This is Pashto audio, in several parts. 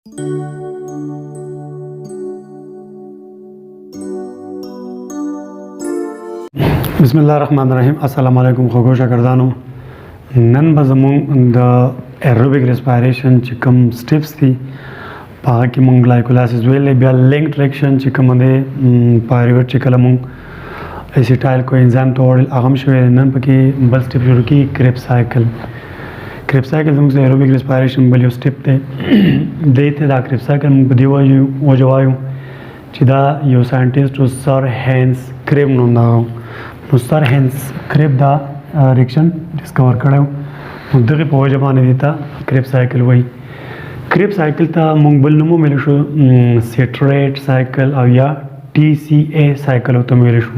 بسم الله الرحمن الرحیم. السلام علیکم خوږو شاګردانو. نن به زموږ د ایروبیک ریسپایریشن چې کوم سټیپس دي په هغه کې موږ ګلایکولیسیس ویلې، بیا لینک ریاکشن چې کوم دی پایرویټ چې کله موږ اسیټایل کو انزایم ته وړل هغه هم شوی. نن پکې بل سټیپ شروع کړي، کریب سایکل. کریب سایکل زموږ د ایروبیک ریسپایریشن بل یو سټیپ دی. دې ته دا کریب سایکل موږ په دې وجه وایو چې دا یو ساینټیسټ سر هینس کریب نوم نو سر هینس کریب دا ریاکشن ډسکور کړو، نو دغه په وجه باندې دی ته کریب سایکل وایي. کریب سایکل ته موږ بل نوم ویلی شو سیټریټ سایکل او یا TCA سایکل ورته ویلی شو،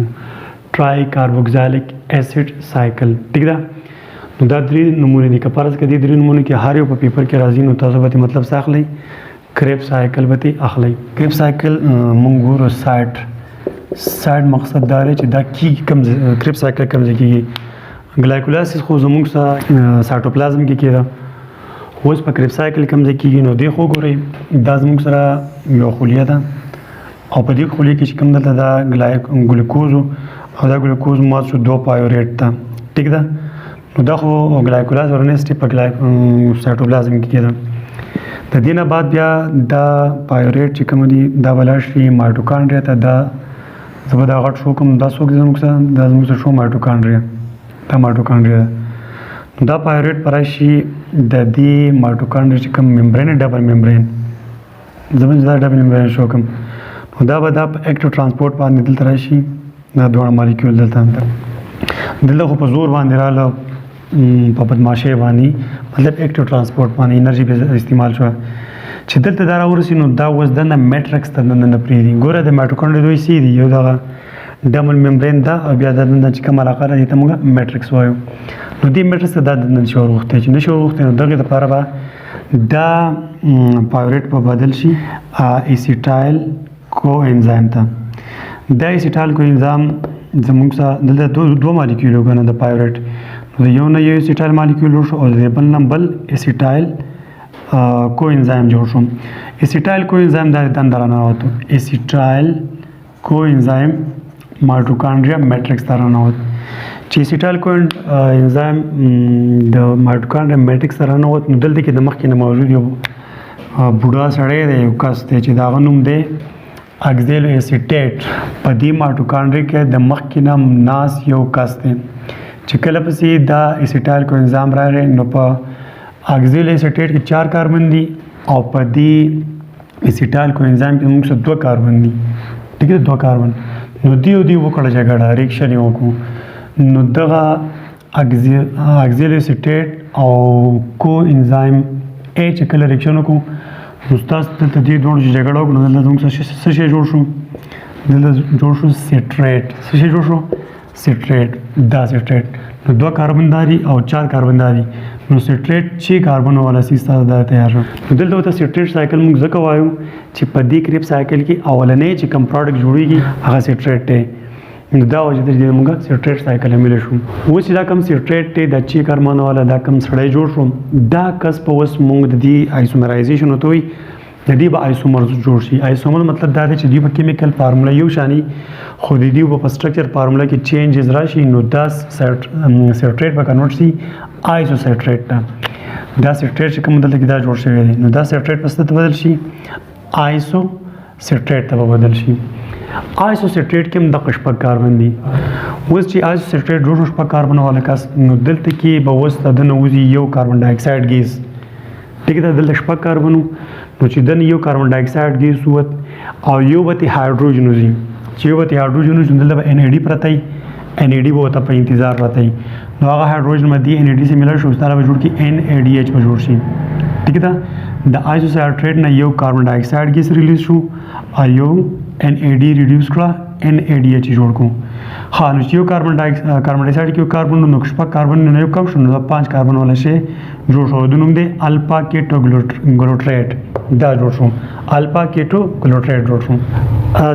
ټرای کاربوکسیلیک اسید سایکل. ټیک ده، نو دا درې نومونه دي. که فرض کړئ دې درې نومونو کې هر یو په پیپر کې راځي نو تاسو به مطلب څه اخلئ، کریب سایکل به اخلئ. کریب سایکل موږ ګورو سایډ مقصد دا دی چې دا کیږي کوم کریب سایکل کوم ځای کیږي. ګلایکولیسیس خو زموږ سره سایټوپلازم کې کېده، اوس په کریب سایکل کوم ځای کیږي نو دې خو ګورئ دا زموږ سره یو خلیه ده او په دې خلیه کې چې کوم دلته دا ګلوکوز او دا ګلوکوز مات شو 2 پایوریټ ته. ټیک ده، نو دا خو ګلایکولیز ورنسټي په سایټوپلازم کې کېده. د دې نه بعد بیا دا پایوریټ چې کوم دي دا ولاړ شي مایټوکانډریا ته. دا زه به دا غټ شو کوم دا څوک زموږ سره دا زموږ سره شو مایټوکانډریا، دا مایټوکانډریا ده. دا پایوریټ پر راشي د دې مایټوکانډریا چې کوم ممبرین ډبل ممبرین زموږ دا ډبل ممبرین شو کوم، نو دا به دا په اکټیو ترانسپورټ باندې دلته راشي. دا دواړه مالیکول دلته خو په زور باندې راغله، په بدماشۍ باندې، مطلب اکټیو ترانسپورټ باندې انرژي به استعمال شوه. چې دلته دا راورسي نو دا اوس دننه میټرکس ته دننه پرېږدي. ګوره د مایټوکانډریا دوی سی دي، یو دغه ډبل ممبرین ده او بیا دننه چې کوم علاقه ده دې ته موږ میټرکس وایو. نو دې میټرکس ته دا دننه نشي ورغوښتی، چې نشي ورغوښتی نو دغې دپاره به دا پایوریټ به بدل شي اسیټایل کو انزایم ته. دا اسیټایل کو انزایم زموږ سره دلته دوه مالیکول که نه د پایوریټ، نو د یو نه یو اسیټایل مالیکول جوړ شو او د بل نه بل اسیټایل کو انزایم جوړ شو. اسیټایل کو انزایم دا دنده راننوتو، اسیټایل کو انزایم مایټوکانډریا میټرکس ته راننوت. چې اسیټایل کو انزایم د مایټوکانډریا میټرکس ته راننوت نو دلته کې د مخکې نه موجود یو بوډا سړی دی، یو کس دی چې د هغه نوم دی اګزیلو اسیټیټ. په دې مایټوکانډریا کې د مخکې نه ناس یو کس دی چې کله پسې دا اسیټایل کو انزایم راغی نو په اګزیل اسیټیټ کې 4 کاربن دي او په دې اسیټایل کو انزایم کې موږ سره 2 کاربن دي. ټیک ده، 2 کاربن. نو دی وکړه جګړه، ریاکشن یې وکړو، نو دغه اګزیل اسیټیټ او کو انزایم چې کله ریاکشن وکړو نو ستاسو دلته دې دواړو چې جګړه وکړو نو دلته زموږ سره څه شی جوړ شو، دلته جوړ شو سیټریټ. څه شی جوړ شو؟ سیټریټ. دا سیټریټ نو 2 کاربن داري او 4 کاربن داري، نو سیټریټ 6 کاربن والا سیستا دا تیار شو. نو دلته ته سیټریټ سایکل موږ ځکه وایو چې په دې کریب سایکل کې اولنې چې کوم پروډکټ جوړیږي هغه سیټریټ دی. نو دا وجه د دې موږ سیټریټ سایکل ملي شو. اوس دا کوم سیټریټ دی د 6 کاربن والا دا کوم سړی جوړ شو، دا کس په اوس موږ د دې آیسومرایزیشن وته وي، د دې به آیسومر جوړ شي. آیسومر مطلب دا دی چې دوی په کیمیکل فارمولا یو شانی خو د دې په سټرکچر فارمولا کې چینجز راشي، نو دا سیټریټ به کنورټ شي آیسو سیټریټ ته. دا سیټریټ چې کوم دلته کې دا جوړ شوی دی نو دا سیټریټ په څه ته بدل شي، آیسو سیټریټ ته به بدل شي. آیسو سیټریټ کې هم د 6 کاربن دي. اوس چې آیسو سیټریټ جوړ شو 6 کاربن والا کس نو دلته کې به اوس د نوځي یو کاربن ډای اکساید ګیس. ټیک ده، دلته 6 کاربنو نو چې دنه یو کاربن ډای اکساید ګیس ووت او یو به هایدروجن وځي. چې یو به هایدروجن وځي دلته به NAD پرته وي، NAD به ورته په انتظار پرته وي، نو هغه هایدروجن به دې NAD سره ملر شو، سره به جوړ کړي NADH به جوړ شي. ټیک ده، د آیسو سیټریټ نه یو کاربن ډای اکساید ګیس ریلیز شو او یو NAD ریډیوس کړه NADH جوړ کړو. ها نو چې یو کاربن ډای اکساید کې یو کاربن نو 6 کاربن نه یو کم شو نو 5 کاربن والا شی جوړ شو. د نوم دی الفا کیټوګلوټریټ. دا جوړ شو الفا کیټو ګلوټریټ جوړ شو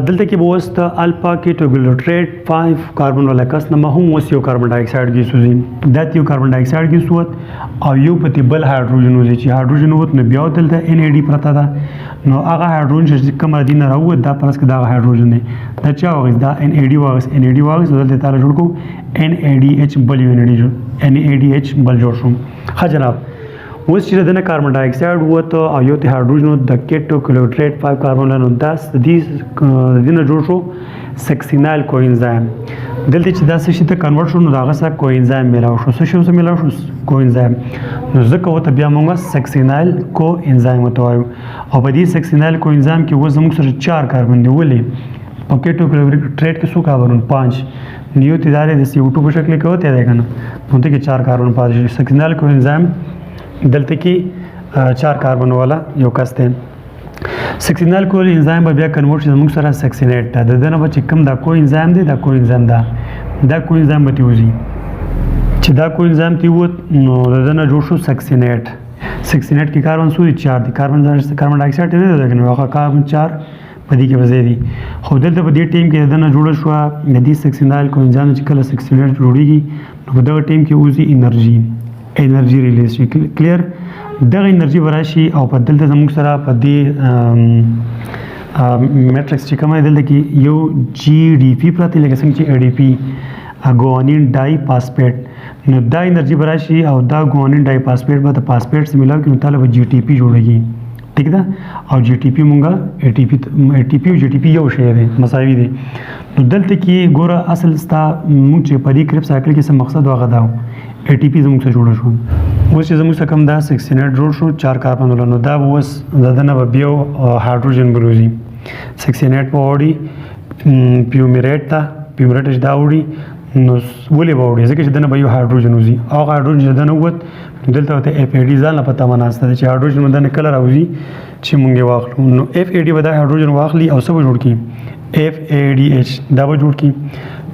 دلته کې به اوس د الفا کیټو ګلوټریټ 5 کاربن والا کس نه هم اوس یو کاربن ډای اکساید ګیس وځي دا یو کاربن ډای اکساید ګیس ووت او یو پتی بل هایدروجن وځي چې هایدروجن ووت نو بیا دلته ان ای ډي پرته ده نو هغه هایدروجن چې کوم را دي نه راووت دا پرس کې دا هایدروجن دی دا چا واغس دا ان ای ډي واغس دلته تعالی جوړ کو ان ای ډي ایچ بل یو ان ای ډي ایچ بل جوړ شو ها جناب اوس چې دنه کاربن ډای اکساید وته او یو ته هایدروجن د کیټو ګلوټریټ 5 کاربن له 10 دینه جوړ شو سکسینایل کوانزایم دلته چې دا څه شي ته کنورټ شو نو داغه سره کوانزایم میلاو شو څه شو میلاو شو کوانزایم نو ځکه وته بیا موږ سکسینایل کوانزایم وتوایو او په دې سکسینایل کوانزایم کې وز موږ سره 4 کاربن دی ولې په کیټو ګلوټریټ کې څو کاربن 5 نیو تدارې د CO2 په شکل کې وته دی کنه نو ته کې 4 کاربن پاتې شي سکسینایل کوانزایم دلته کې 4 کاربن والا یو کس دی سکسینایل کو انزایم به بیا کنورټ شي موږ سره سکسینیټ ده دنه به چې کوم دا کو انزایم دی دا کو انزایم ده دا کو انزایم به تیوزي چې دا کو انزایم تیوت نو دنه جوړ شو سکسینیټ کې کاربن سوري 4 دي کاربن ډای اکساید دی دغه هغه کاربن 4 په دې کې وځي دي خو دلته په دې ټیم کې دنه جوړ شو د دې سکسینایل کو انزایم چې کله سکسینیټ جوړیږي نو په دغه ټیم کې اوزي انرژي ریلیز شي کلیر دغه انرژي وراشي او په دلته زموږ سره په دې میټرکس چې کومه دلته کې یو جی ډي پی پراته لکه څنګه چې ای ډي پی ګوانین ډای فاسفیټ نو دا انرژي وراشي او دا ګوانین ډای فاسفیټ به د فاسفیټ سره ملاو کې نو طالب جی ټي پی جوړیږي ٹھیک ده او جی ټي پی مونږه ای ټي پی او جی ټي پی یو شی دی مساوي دي نو دلته کې ګوره اصل ستا مونږ چې په دې کریب سایکل کې څه مقصد واغه دا ای ټي پی زموږ سره جوړ شو اوس چې زموږ سره کوم دا سکسینیټ جوړ شو 4 کاربن ولنو دا اوس دنه به بیا هایدروجن بروزي سکسینیټ په وړي پیومیریټ دا وړي نو ولې به وړي ځکه چې دنه به یو هایدروجن وځي او هایدروجن دنه ووت دلته ته اف ای ډي ځان په تمه ناسته چې هایدروجن دنه کله راوځي چې مونږ واخلو نو اف ای ډي به دا هایدروجن واخلي او څه به جوړ کړي اف ای ډي ایچ دا به جوړ کړي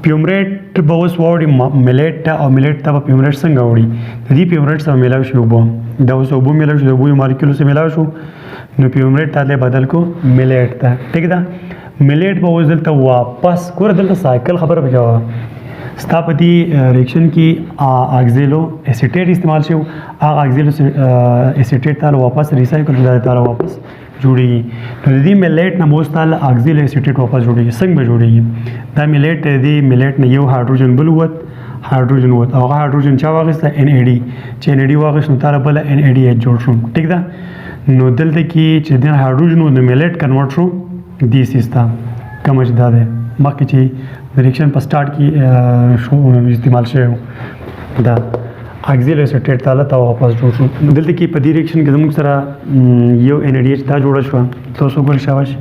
پیومریټ به اوس واوړي ملیټ ته او ملیټ ته به پیومریټ څنګه وړي د دې پیومریټ سره میلاو شي اوبه دا اوس اوبه میلاو شي د اوبو مالیکول سره میلاو شو نو پیومریټ ته بدل کو ملیټ ته ٹھیک ده ملیټ به اوس دلته واپس ګوره دلته سایکل خبره پکې ستا په دې ریاکشن کې اکزیلو اسیټیټ استعمال شو هغه اکزیلو اسیټیټ ته واپس ریسایکل شي ته واپس جوړیږي نو د دې ملیټ نه موستل اکزیلو اسیټیټ واپس جوړیږي څنګه جوړیږي دا ملیټ دی ملیټ نه یو هایدروجن بل ووت او هغه هایدروجن چا واغسته ان ای ډي چې ان ای ډي واغښت نو تعالی بل ان ای ډي جوړ شو ټیک ده نو دلته کې چې د هایدروجن د ملیټ کنورټ شو دې سیستم کوم چې دا ده مخکې چې ریاکشن په سٹارټ کې شو استعمال شوی دا اکزیلو اسیټیټ ته واپس جوړ شو دلته کې په دې ریاکشن کې زموږ سره یو ان ای ډي دا جوړ شو تاسو ګورئ شاباش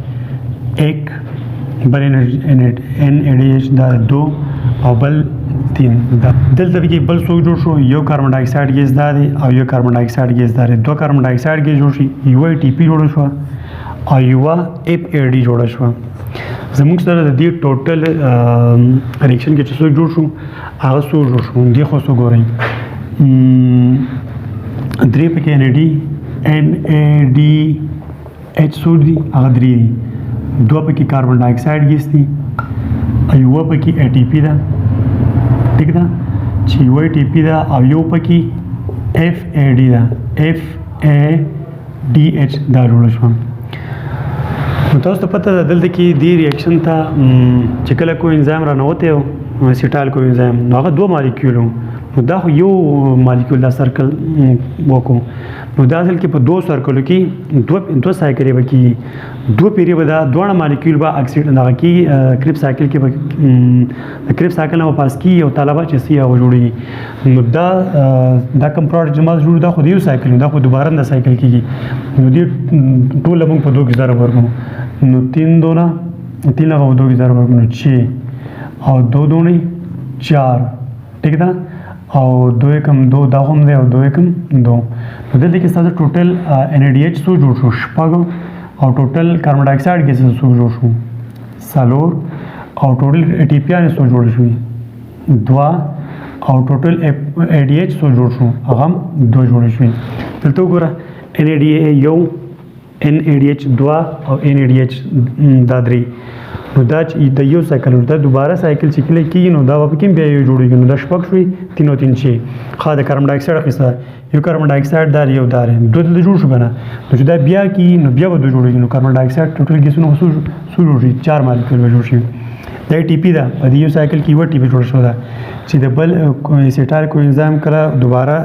1 بل ان ای ډي دا 2 او بل 3 دا دلته کې بل څو جوړ شو یو کاربن ډای اکساید ګیس دا دی او یو کاربن ډای اکساید ګیس دا دی 2 کاربن ډای اکساید ګیس جوړ شي یو ای ټي پی جوړ شو او یو اف ای ډي جوړ شو زموږ سره د دې ټوټل ریاکشن کې چې څو جوړ شو هغه څو جوړ شو دې خو څو ګورئ 3 پکې ان ای ډي ایچ څو دي هغه 3 دي 2 پکې کاربن ډای اکساید ګیس دي یو پکې ای ټي پی ده ٹھیک ده چې یو ای ټي پی ده او یو پکې اف ای ډي ده اف ای ډي ایچ دا جوړ شو نو تاسو ته پته ده دلته کې دې ریاکشن ته چې کله کوم انزایم رانوته او اسیټایل کوم انزایم نو هغه 2 مالیکول نو دا خو یو مالیکول دا سرکل وکړو نو دا اصل کې په 2 سرکلو کې 2 سایکل به کې 2 پیری به دا دوه مالیکول به اکسیډ نه کې کریب سایکل کې کریب سایکل نه پاس کی او طالبه چې سی او جوړي نو دا کوم پروډکټ جمع جوړ دا خو یو سایکل دا خو دوباره د سایکل کېږي نو دې ټول موږ په 2 کې ضرب ورکو نو 3 دونا 3 هغه 2 کې ضرب ورکو نو 6 او 2 دونی 4 ٹھیک ده او 2 کم 2 دا هم دی او 2 کم 2 نو دلته کې ستاسو ټوټل ان ای ډي ایچ څو جوړ شو شپږ او ټوټل کاربن ډای اکساید ګیس څو جوړ شو څلور او ټوټل ای ټي پی څو جوړ شو 2 او ټوټل ای ډي ایچ څو جوړ شو هغه 2 جوړ شو دلته وګوره ان ای ډي یو NADH 2 او NADH دا 3 نو دا چې د یو سایکل دا دوباره سایکل چې کله کېږي نو دا به کوم بیا یو جوړېږي نو دا شپږ شوي 3 او 3 شي ښه د کاربن ډای اکساید اخیسته یو کاربن ډای اکساید دا یو دا دوه دلته جوړ شو که نه نو چې دا بیا کېږي نو بیا به دوه جوړېږي نو کاربن ډای اکساید ټوټل ګیسونه به څو جوړ شي 4 مالیکول به جوړ شي دا ټي پي ده په دې یو سایکل کې یوه ټي پي جوړه شوې ده چې د بل اسیټایل کوانزایم کله دوباره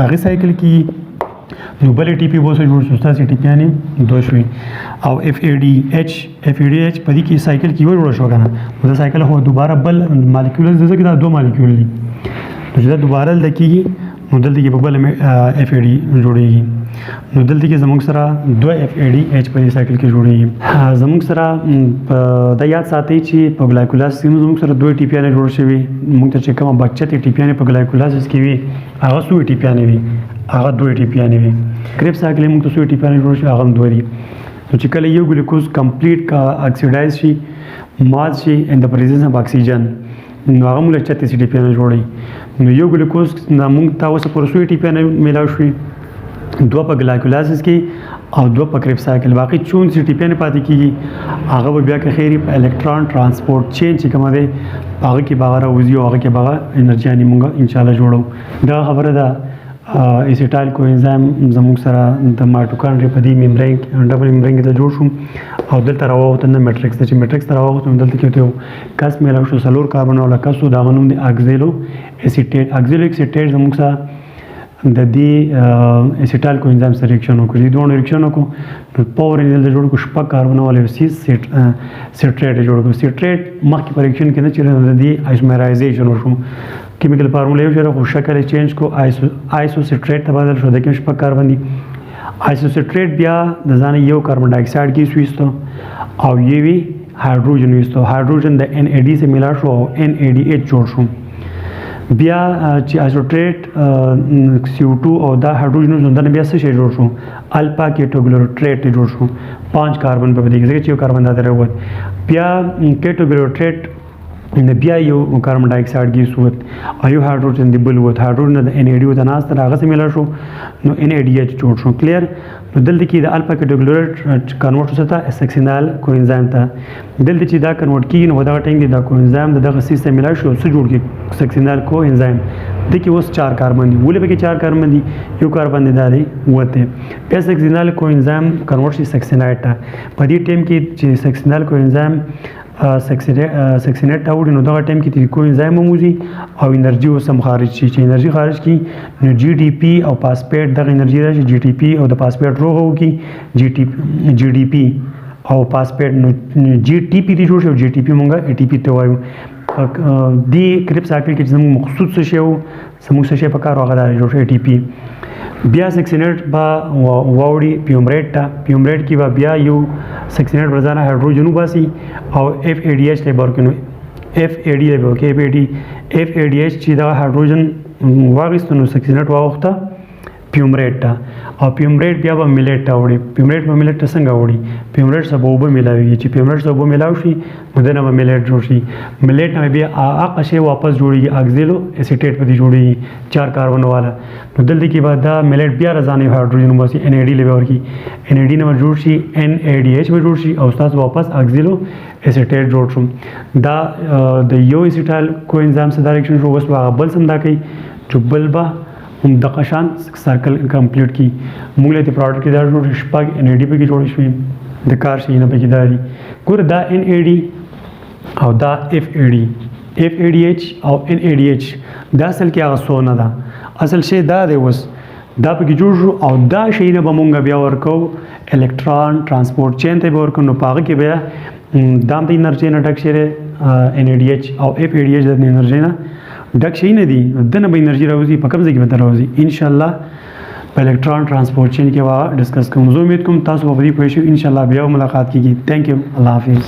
هغه سایکل کې نو بلې ټي پي به اوسه جوړ شو ستاسې ټي پیانې دوه شوي او FADH په دې کې سایکل کې یوه جوړه شوه که نه نو دا سایکل خو دوباره بل مالیکول دلته کې دا دوه مالیکول دي نو چې دا دوباره دلته کېږي نو دلته کې په بله FAD جوړېږي نو دلته کې زموږ سره دوه FADH په دې سایکل کې جوړېږي زموږ سره دا یاد ساتئ چې په ګلایکولاسس کې زموږ سره دوه ټي پیانې جوړ شوي موږ ته چې کومه بچتې ټي پیانې په ګلایکولاسس کې وي هغه څو ټي پیانې وي هغه دوه ټي پیانې وي کریب سایکل موږ ته څو ټي پیانې جوړ شي هغه هم دوه دي نو چې کله یو ګلوکوز کمپلیټ اکسیډایز شي مات شي ان د پریزنس اف اکسیجن نو هغه موږ له 36 ټي پیانې جوړوي نو یو ګلوکوز موږ ته اوسه پوره څو ټي پیانې میلاو شوي دوه په ګلایکولاسس کې او دوه په کریب سایکل باقي 34 ټي پیانې پاتې کېږي هغه به بیا که خیري په الکترون ترانسپورټ چین چې کومه دی هغه کې به هغه راوځي او هغه کې به هغه انرژي یعنې موږ انشاءالله جوړو دا خبره ده اسیټایل کوانزایم زموږ سره د مایټوکانډریا په دې ممبرین ډبل ممبرین کې ته جوړ شو او دلته راووته نه میټرکس ته چې میټرکس ته راووته نو دلته کې ورته کس میلاو شو څلور کاربن والا کس و د هغه نوم دی اکزیلو اسیټیټ زموږ سره د دې اسیټایل کوانزایم سره ریاکشن وکړو دې دوه ریاکشن وکړو نو پاور یې دلته جوړ کړو شپږ کاربن والا سیټریټ جوړ کړو سیټریټ مخکې په ریاکشن کې نه چې د دې آیسومرایزیشن وشو کیمیکل فارموله یو شی خو شکل چینج کو آیسو سیټریټ ته بدل شو د کې شپږ کاربن دي آیسو سیټریټ بیا د ځان یو کاربن ډای اکساید کې سويستو او یوي هایدروجن ويستو هایدروجن د NAD سره ملا شو او NADH جوړ شو بیا چې آیزوټریټ CO2 او دا هایدروجن زندنه بیا څه شی جوړ شو الفا کیټوګلوټریټ جوړ شو 5 کاربن په دې کې چې یو کاربن دا دروت بیا کیټوګلوټریټ بیا یو کاربن ډای اکساید ګیس وت او یو هایدروجن دی بل وت هایدروجن د NAD وت ناس تر هغه سره ملا شو نو NADH جوړ شو کلیر نو دلته کې د الفا کیټوګلوټریټ کنورټ شته سکسینال کوانزایم ته دلته چې دا کنورټ کیږي نو دا ټینګ دی دا کوانزایم دغه سیستم ملا شو څه جوړ کی سکسینال کوانزایم د کې اوس 4 کاربن دي ولې به کې 4 کاربن دي یو کاربن دی دا دی وته بیا سکسینال کوانزایم کنورټ شي سکسینایټ ته په دې ټیم کې چې سکسینال کوانزایم سکسینیټ راوړي نو دغه ټایم کې د کوانزایم موزي او انرژي وسم خارج شي چې انرژي خارج کی نو GDP او فاسفیټ دغه انرژي راشي GDP او د فاسفیټ روغه وکي GDP او فاسفیټ نو GTP دی جوړ شي او GTP مونږه ATP ته وایو دی کریب سایکل کې چې موږ مخصوص څه شی سمو څه شی په کار وغه جوړ شي ATP بیا سکسینیټ با واوړي پیومریټ ته پیومریټ کې با بیا یو سکسینیټ ورځانه هایدروجن وباسي او FADH ته ورکړي FAD له ورکړي FADH چې دا هایدروجن واغستنو سکسینیټ واوخته پیومریټ ته او پیومریټ بیا به میلیټ ته وړي پیومریټ په میلیټ ته څنګه وړي پیومریټ سره به اوبه میلاوي چې پیومریټ سره اوبه میلاو شي نو دنه به میلیټ جوړ شي میلیټ نه بیا هغه شی واپس جوړیږي اکزیلو اسیټیټ په دې جوړیږي 4 کاربن والا نو دلته کې بعد دا میلیټ بیا رضانه هایدروجن وباسي NAD لوي ورکی NAD نه جوړ شي NADH به جوړ شي او تاسو واپس اکزیلو اسیټیټ جوړ شو دا د یو اسیټایل کوانزایم سره ډایرکشن شو وس بل سم دا کوي چې بل به هم د قشان سرکل کمپلیټ کی موږ له دې پروډکټ کې دا جوړ شپږ NAD په کې جوړ شوی د کار شي نه په کې داري ګور دا NAD او دا FADH او NADH دا اصل کې هغه سونه ده اصل شی دا دی وس دا په کې جوړ شو او دا شی نه به مونږ بیا ورکو الکترون ترانسپورټ چین ته به ورکو نو پاغه کې بیا دام د انرژي نه ډک شي NADH او FADH د انرژي نه ډک شي نه دي دنه به انرژي راوځي په کوم ځای کې به راوځي ان شاء الله په الکترون ترانسپورټ چین کې وا ډسکس کوم زه امید کوم تاسو په دې پوه شئ ان شاء الله بیا ملاقات کیږي ثانک یو الله حافظ